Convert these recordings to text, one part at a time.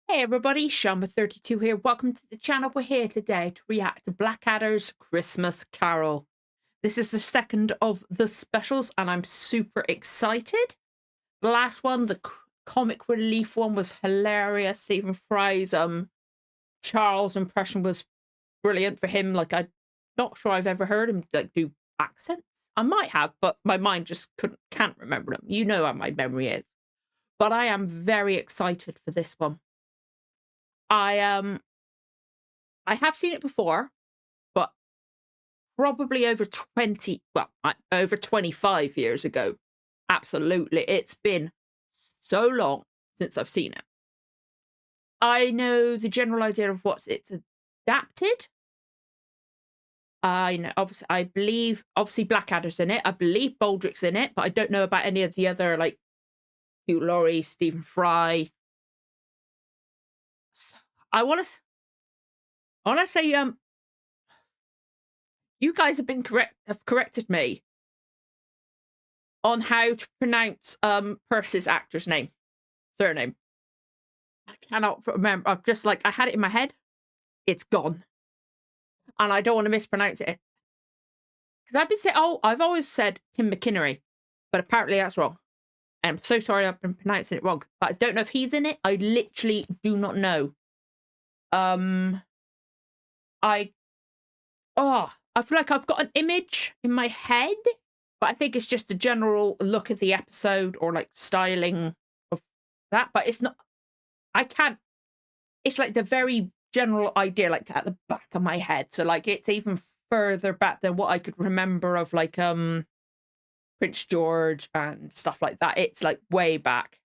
Hey everybody, Shamba32 here. Welcome to the channel. We're here today to react to Blackadder's Christmas Carol. This is the second of the specials and I'm super excited. The last one, the comic relief one, was hilarious. Stephen Fry's Charles impression was brilliant for him. Like, I'm not sure I've ever heard him do accents. I might have, but my mind just can't remember them. You know how my memory is. But I am very excited for this one. I have seen it before, but probably over 25 years ago. Absolutely. It's been so long since I've seen it. I know the general idea of what it's adapted. I know, obviously, I believe, obviously, Blackadder's in it. I believe Baldrick's in it, but I don't know about any of the other, like, Hugh Laurie, Stephen Fry. I want to say, you guys have corrected me on how to pronounce Percy's actor's surname. I cannot remember. I'm just like, I had it in my head. It's gone. And I don't want to mispronounce it. Because I've been saying, I've always said Tim McInnery, but apparently that's wrong. I'm so sorry I've been pronouncing it wrong. But I don't know if he's in it. I literally do not know. I feel like I've got an image in my head, but I think it's just a general look at the episode or like styling of that. But it's not, it's like the very general idea, like at the back of my head. So like it's even further back than what I could remember of like Prince George and stuff like that. It's like way back.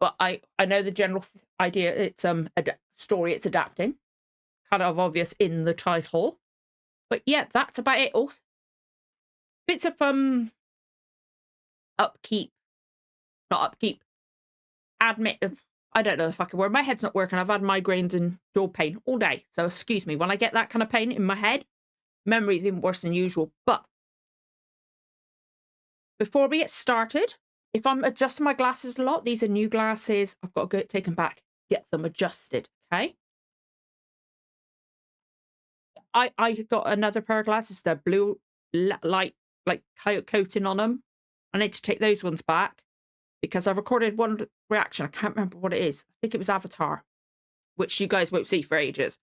But I know the general idea. It's a story it's adapting. Kind of obvious in the title. But yeah, that's about it. Also, bits of upkeep. Not upkeep. Admit, I don't know the fucking word. My head's not working. I've had migraines and jaw pain all day. So excuse me. When I get that kind of pain in my head, memory's even worse than usual. But before we get started, if I'm adjusting my glasses a lot, these are new glasses. I've got to go take them back, get them adjusted. Okay. I got another pair of glasses. They're blue light, like coating on them. I need to take those ones back because I recorded one reaction. I can't remember what it is. I think it was Avatar, which you guys won't see for ages.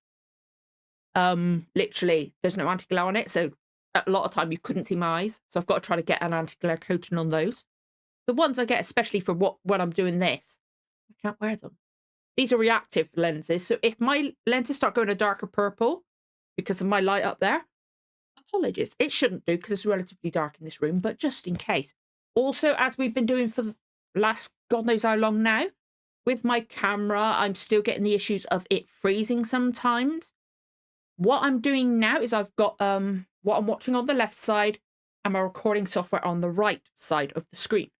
Literally, there's no anti-glare on it, so a lot of time you couldn't see my eyes. So I've got to try to get an anti-glare coating on those. The ones I get especially for when I'm doing this, I can't wear them. These are reactive lenses, so if my lenses start going a darker purple because of my light up there, apologies. It shouldn't do because it's relatively dark in this room, but just in case. Also, as we've been doing for the last God knows how long now, with my camera, I'm still getting the issues of it freezing sometimes. What I'm doing now is I've got what I'm watching on the left side and my recording software on the right side of the screen.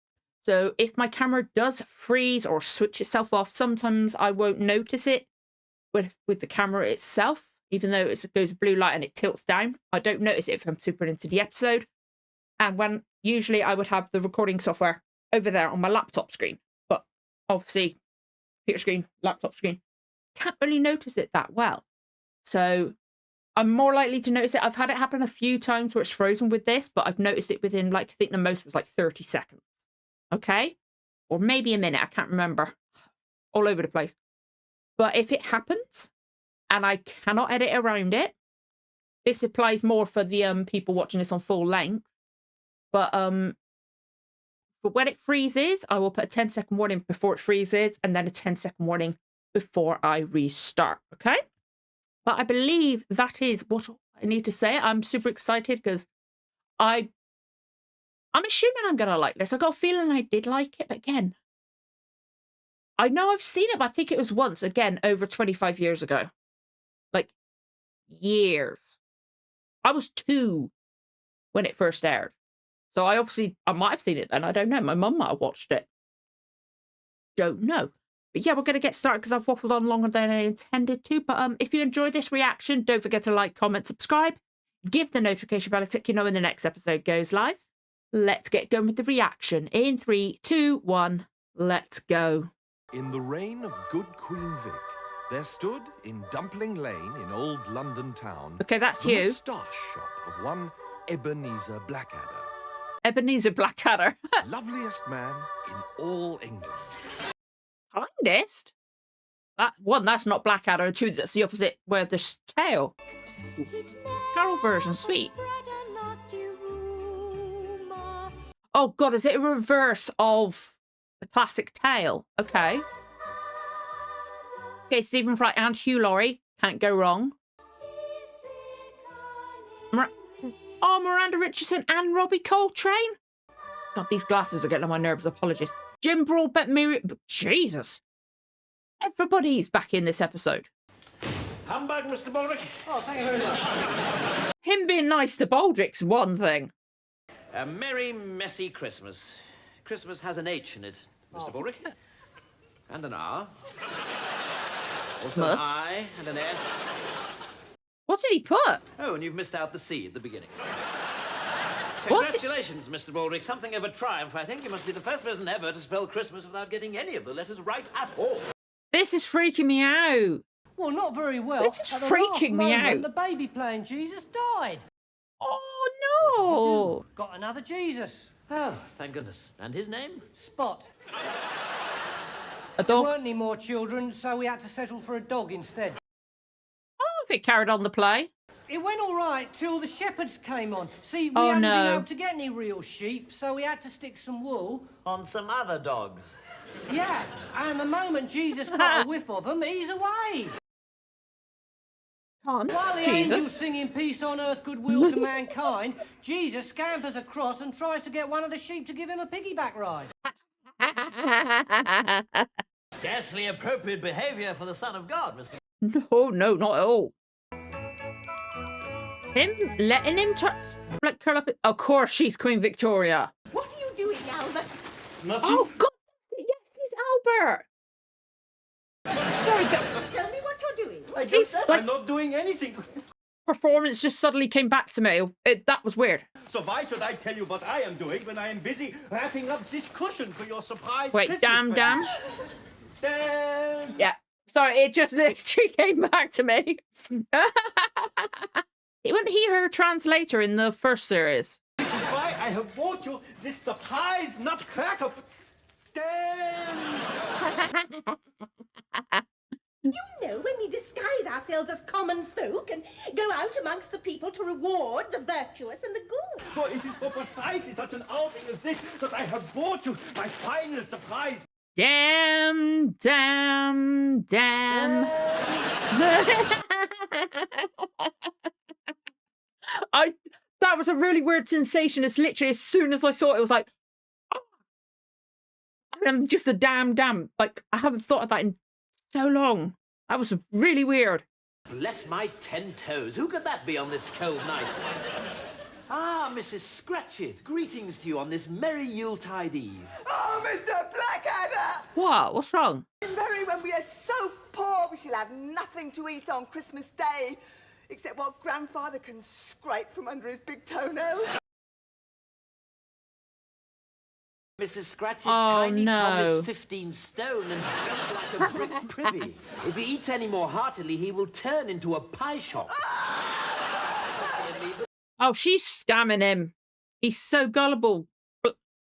So if my camera does freeze or switch itself off, sometimes I won't notice it with the camera itself. Even though it goes blue light and it tilts down, I don't notice it if I'm super into the episode. And when usually I would have the recording software over there on my laptop screen, but obviously computer screen, laptop screen, can't really notice it that well. So I'm more likely to notice it. I've had it happen a few times where it's frozen with this, but I've noticed it within, like, I think the most was like 30 seconds. Okay? Or maybe a minute. I can't remember. All over the place. But if it happens and I cannot edit around it, this applies more for the people watching this on full length. But when it freezes, I will put a 10-second warning before it freezes and then a 10-second warning before I restart. Okay? But I believe that is what I need to say. I'm super excited because I'm assuming I'm going to like this. I got a feeling I did like it, but again, I know I've seen it, but I think it was once, again, over 25 years ago. Like, years. I was 2 when it first aired. So I might have seen it then. I don't know. My mum might have watched it. Don't know. But yeah, we're going to get started because I've waffled on longer than I intended to. But if you enjoyed this reaction, don't forget to like, comment, subscribe. Give the notification bell a tick, you know when the next episode goes live. Let's get going with the reaction. In 3, 2, 1, let's go. In the reign of good Queen Vic, there stood in Dumpling Lane in old London town Okay, that's the you. moustache shop of one Ebenezer Blackadder. Ebenezer Blackadder. Loveliest man in all England. Kindest? That's not Blackadder. Two, that's the opposite, where there's tail. Carol version, sweet. Oh god, is it a reverse of the classic tale? Okay. Okay, Stephen Fry and Hugh Laurie. Can't go wrong. Miranda Richardson and Robbie Coltrane. God, these glasses are getting on my nerves. Apologies. Jim Broadbent, Jesus. Everybody's back in this episode. Come back, Mr. Baldrick. Oh, thank you very much. Him being nice to Baldrick's one thing. A merry, messy Christmas. Christmas has an H in it, Mr. Baldrick. And an R. Also Mus. an I and an S. What did he put? Oh, and you've missed out the C at the beginning. What? Congratulations, Mr. Baldrick. Something of a triumph, I think. You must be the first person ever to spell Christmas without getting any of the letters right at all. This is freaking me out. Well, not very well. This is At the freaking last me moment, out. The baby playing Jesus died. Oh no! Got another Jesus. Oh, thank goodness. And his name? Spot. A There dog. weren't any more children, so we had to settle for a dog instead. Oh, if it carried on the play. It went all right till the shepherds came on. See, we Oh, hadn't no. been able to get any real sheep, so we had to stick some wool. On some other dogs. Yeah, and the moment Jesus got a whiff of them, he's away. Come While on, the angels Jesus. singing peace on earth, goodwill to mankind, Jesus scampers across and tries to get one of the sheep to give him a piggyback ride. Scarcely appropriate behavior for the Son of God, Mr. No, not at all. Him letting him like curl up. Of course, she's Queen Victoria. What are you doing, Albert? Nothing. Oh God! Yes, he's Albert. Sorry, Tell me what you're doing. I just said I'm not doing anything. performance just suddenly came back to me. That was weird. So why should I tell you what I am doing when I am busy wrapping up this cushion for your surprise Wait, Christmas damn. present? Damn. Yeah. Sorry, it just literally came back to me. Wasn't he her translator in the first series? Which is why I have bought you this surprise nutcracker. Damn. You know, when we disguise ourselves as common folk and go out amongst the people to reward the virtuous and the good. For it is for precisely such an outing as this that I have bought you my final surprise. Damn. That was a really weird sensation. It's literally as soon as I saw it, it was like, oh. And just a damn. Like, I haven't thought of that in so long. That was really weird. Bless my 10 toes. Who could that be on this cold night? Ah, Mrs. Scratchit. Greetings to you on this merry Yuletide Eve. Oh, Mr. Blackadder! What? What's wrong? Merry when we are so poor we shall have nothing to eat on Christmas Day, except what Grandfather can scrape from under his big toenails. Mrs. Scratchit, Oh, Tiny Tom no. is 15 stone and built like a brick privy. If he eats any more heartily, he will turn into a pie shop. Oh, she's scamming him. He's so gullible.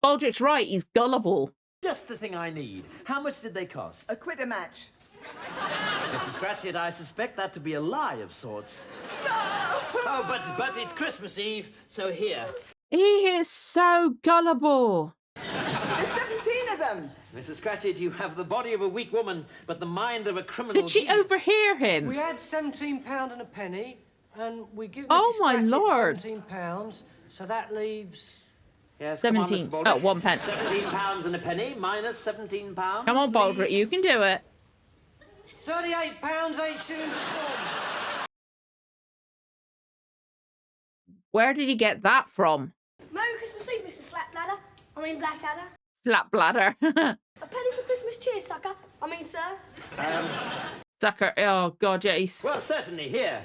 Baldrick's right, he's gullible. Just the thing I need. How much did they cost? A quid a match. Mrs. Scratchit, I suspect that to be a lie of sorts. Oh, but it's Christmas Eve, so here. He is so gullible. There's 17 of them. Mrs. Scratchit, you have the body of a weak woman, but the mind of a criminal. Did she genius. overhear him? We had £17 and a penny, and we give Oh, Mrs. my Scratchit Lord. £17, so that leaves... Yes, 17. Come on, Mr. Oh, 1 pence. £17 and a penny minus £17. Come on, Baldrick, you can do it. £38, 8 shillings a form. Where did he get that from? Merry Christmas Eve, Mr. Slapladder. I mean Blackadder. Slap bladder. A penny for Christmas cheer, sucker. I mean, sir. Sucker. Oh, God, yeah, he's... Well, certainly, here.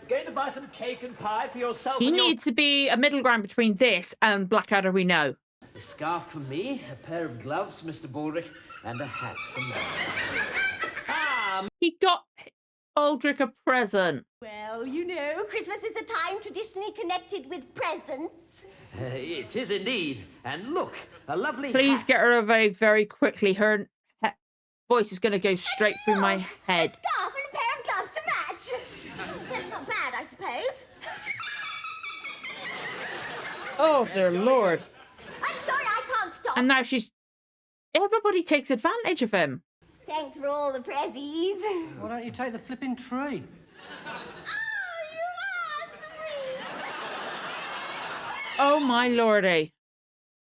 Going to buy some cake and pie for yourself He and needs to be a middle ground between this and Blackadder we know. A scarf for me, a pair of gloves, Mr. Baldrick, And a hat for me. He got Aldrich a present. Well, you know, Christmas is a time traditionally connected with presents. It is indeed. And look, a lovely Please hat. get her away very quickly. Her voice is going to go straight through my head. A scarf and a pair of gloves to match. That's not bad, I suppose. Oh, dear Lord. I'm sorry, I can't stop. And now everybody takes advantage of him. Thanks for all the prezzies. Why don't you take the flipping tree? Oh, you are sweet. Oh, my lordy.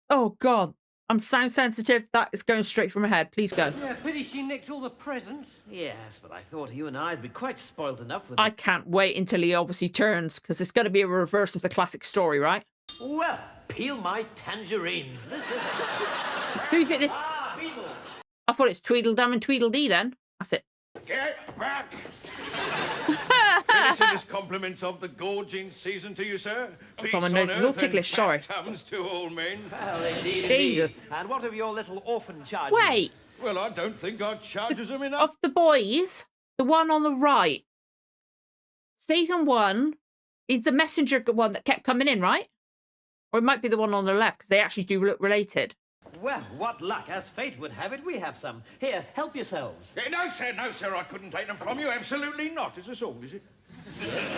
Oh, God. I'm sound sensitive. That is going straight from my head. Please go. Yeah, pity she nicked all the presents. Yes, but I thought you and I'd be quite spoilt enough with I it. can't wait until he obviously turns, because it's going to be a reverse of the classic story, right? Well, peel my tangerines. This is... Who's it this? Beetle. I thought it's Tweedledum and Tweedledee then. That's it. Get back! Felicitous compliments of the gorging season to you, sir. Peace on, my on nose is a little earth ticklish, and sorry. fat tums to all men. Well, indeed, Jesus. indeed. And what of your little orphan charges? Wait, Well, I don't think our charges them enough. of the boys, the one on the right, season 1 is the messenger one that kept coming in, right? Or it might be the one on the left, because they actually do look related. Well, what luck. As fate would have it, we have some. Here, help yourselves. No, sir, I couldn't take them from you. Absolutely not. It's a song, is it? Yes.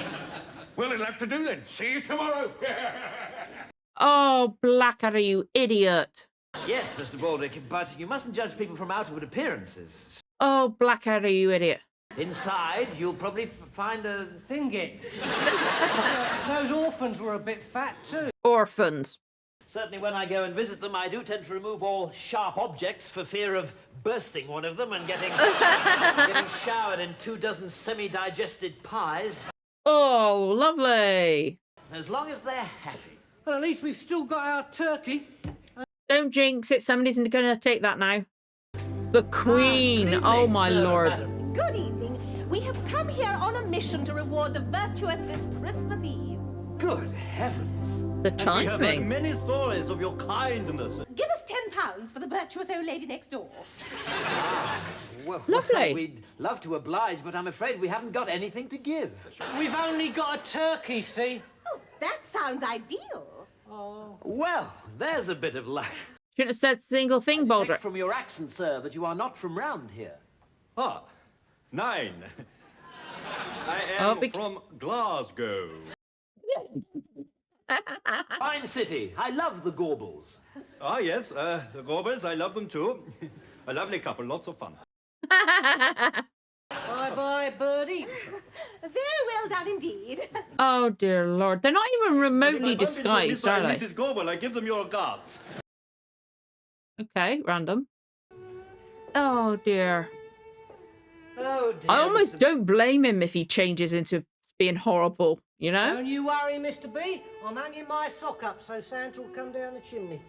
Well, it'll have to do then. See you tomorrow. Oh, Blackadder, you idiot. Yes, Mr. Baldrick, but you mustn't judge people from outward appearances. Oh, Blackadder, you idiot. Inside, you'll probably find a... Thingy. Those orphans were a bit fat, too. Orphans. Certainly when I go and visit them, I do tend to remove all sharp objects for fear of bursting one of them and getting showered in 24 semi-digested pies. Oh, lovely. As long as they're happy. Well, at least we've still got our turkey. Don't jinx it. Somebody's going to take that now. The Queen. Good Oh, evening, my sir, Lord. madam. Good evening. We have come here on a mission to reward the virtuous this Christmas Eve. Good heavens. The We have heard timing. many stories of your kindness. Give us £10 for the virtuous old lady next door. Well, Lovely. We'd love to oblige, but I'm afraid we haven't got anything to give. We've only got a turkey, see? Oh, that sounds ideal. Well, there's a bit of luck. Shouldn't have said a single thing, Take Baldrick. from your accent, sir, that you are not from round here. Ah, 9. I Oh, am from Glasgow. Fine city. I love the Gaubles. Ah, yes, the Robbers, I love them too. A lovely couple, lots of fun. Bye-bye, birdie. Very well done indeed. Oh, dear Lord. They're not even remotely If I bump into disguised, Mr. are and they? Mrs. Goble, I give them your regards. Okay, random. Oh, dear. Oh, dear. I almost Mr. don't blame him if he changes into being horrible, you know? Don't you worry, Mr. B. I'm hanging my sock up so Santa will come down the chimney.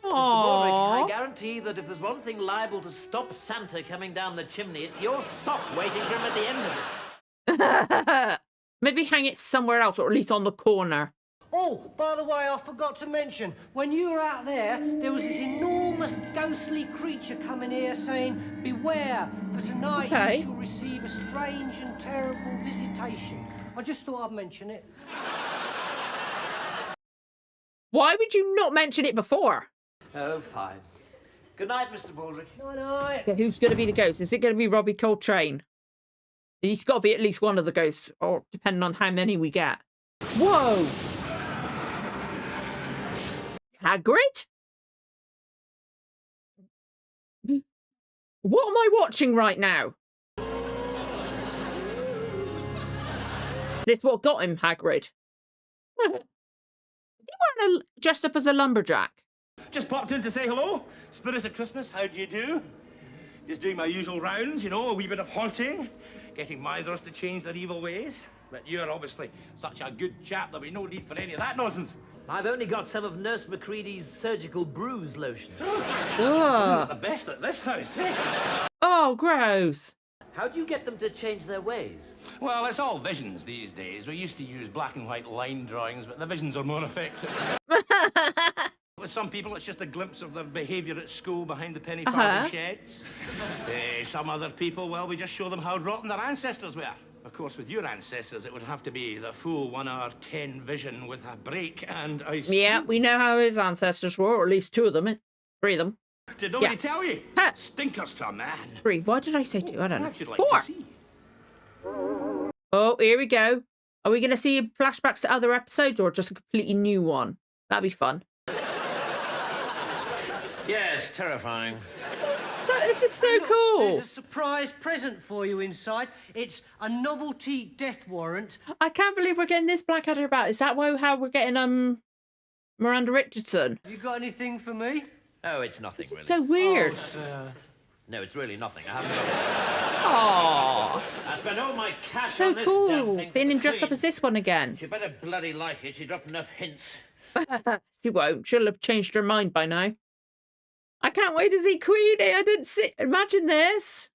Mr. Baldrick, I Aww. guarantee that if there's one thing liable to stop Santa coming down the chimney, it's your sock waiting for him at the end of it. Maybe hang it somewhere else, or at least on the corner. Oh, by the way, I forgot to mention, when you were out there, there was this enormous ghostly creature coming here saying, beware, for tonight Okay. you shall receive a strange and terrible visitation. I just thought I'd mention it. Why would you not mention it before? Oh, fine. Good night, Mr. Baldrick. Night-night. Okay, who's going to be the ghost? Is it going to be Robbie Coltrane? He's got to be at least one of the ghosts, or depending on how many we get. Whoa! Hagrid? What am I watching right now? Is this what got him, Hagrid? Is he wearing dressed up as a lumberjack? Just popped in to say hello. Spirit of Christmas, how do you do? Just doing my usual rounds, you know, a wee bit of haunting, getting misers to change their evil ways. But you're obviously such a good chap there'll be no need for any of that nonsense. I've only got some of Nurse Macready's surgical bruise lotion. Ugh. The best at this house. Oh, gross. How do you get them to change their ways? Well, it's all visions these days. We used to use black and white line drawings, but the visions are more effective. With some people, it's just a glimpse of their behaviour at school behind the penny farthing sheds. Some other people, well, we just show them how rotten their ancestors were. Of course, with your ancestors, it would have to be the full 1 hour 10 vision with a break and ice. Yeah, we know how his ancestors were, or at least 2 of them. 3 of them. Did nobody tell you? Stinkers to a man. 3. Why did I say 2? I don't know. You'd like 4. to see. Oh, here we go. Are we going to see flashbacks to other episodes or just a completely new one? That'd be fun. Yes, terrifying. So, this is so cool. There's a surprise present for you inside. It's a novelty death warrant. I can't believe we're getting this Blackadder about. Is that how we're getting Miranda Richardson? You got anything for me? Oh, it's nothing, This is really. so weird. Oh, sir. No, it's really nothing. I haven't got it. Aww. I spent all my cash So on this damn cool. thing for Seeing the him dressed up Queen. as this one again. She better bloody like it. She dropped enough hints. She won't. She'll have changed her mind by now. I can't wait to see Queenie. I didn't see. Imagine this.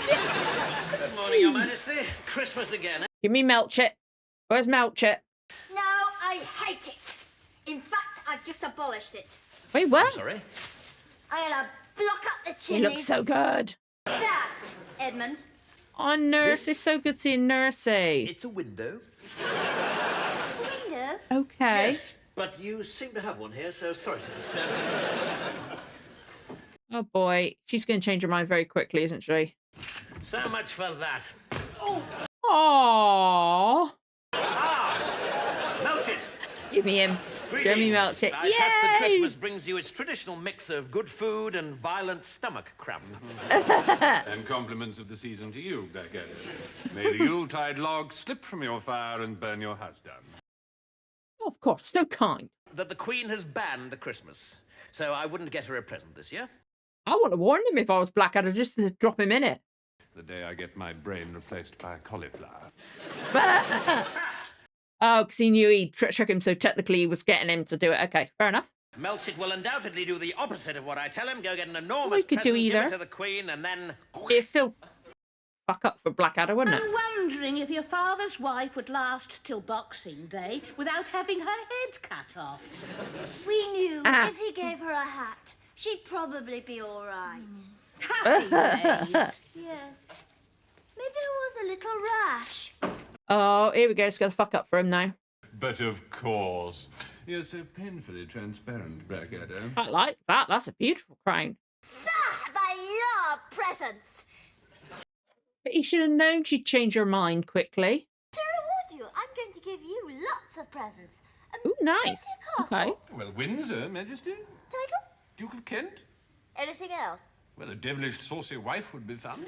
Yes. Good morning, Your Majesty. Christmas again, eh? Give me Melchett. Where's Melchett? No, I hate it. In fact, I've just abolished it. Wait, what? Sorry. I'll block up the He chimneys. looks so good. What's that, Edmund? Oh, Nurse. It's so good seeing Nursey. It's a window. Window? Okay. Yes, but you seem to have one here, so sorry to disturb. Oh, boy. She's going to change her mind very quickly, isn't she? So much for that. Aww. Melchett. Give me him. Give me Melchett. I trust that Yay! Christmas brings you its traditional mix of good food and violent stomach cramp. And compliments of the season to you, Blackadder. May the Yuletide log slip from your fire and burn your house down. Of course. So kind. That the Queen has banned Christmas, so I wouldn't get her a present this year. I want to warn him if I was Blackadder just to drop him in it. The day I get my brain replaced by a cauliflower. Oh, because he knew he'd trick him, so technically he was getting him to do it. Okay, fair enough. Melchett will undoubtedly do the opposite of what I tell him. Go get an Well, enormous he could do present, give either. it to the Queen, and then... It's still fuck up for Blackadder, wouldn't it? I'm wondering if your father's wife would last till Boxing Day without having her head cut off. We knew Ah. if he gave her a hat, she'd probably be all right. Happy days. Yes. Maybe there was a little rash. Oh, here we go. It's going to fuck up for him now. But of course. You're so painfully transparent, Blackadder. I like that. That's a beautiful crown. I love presents. But he should have known she'd change her mind quickly. To reward you, I'm going to give you lots of presents. Ooh, nice. Where's your castle? Okay. Well, Windsor, Majesty. Title? Duke of Kent. Anything else? Well, a devilish saucy wife would be fun.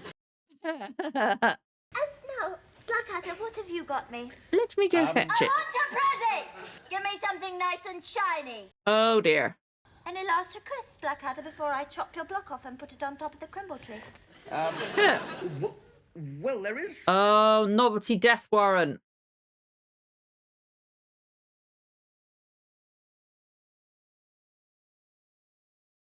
And now, Blackadder, what have you got me? Let me go fetch I it. want a present! Give me something nice and shiny. Oh, dear. Any last requests, Blackadder, before I chop your block off and put it on top of the crimble tree? Well, there is... Oh, novelty death warrant.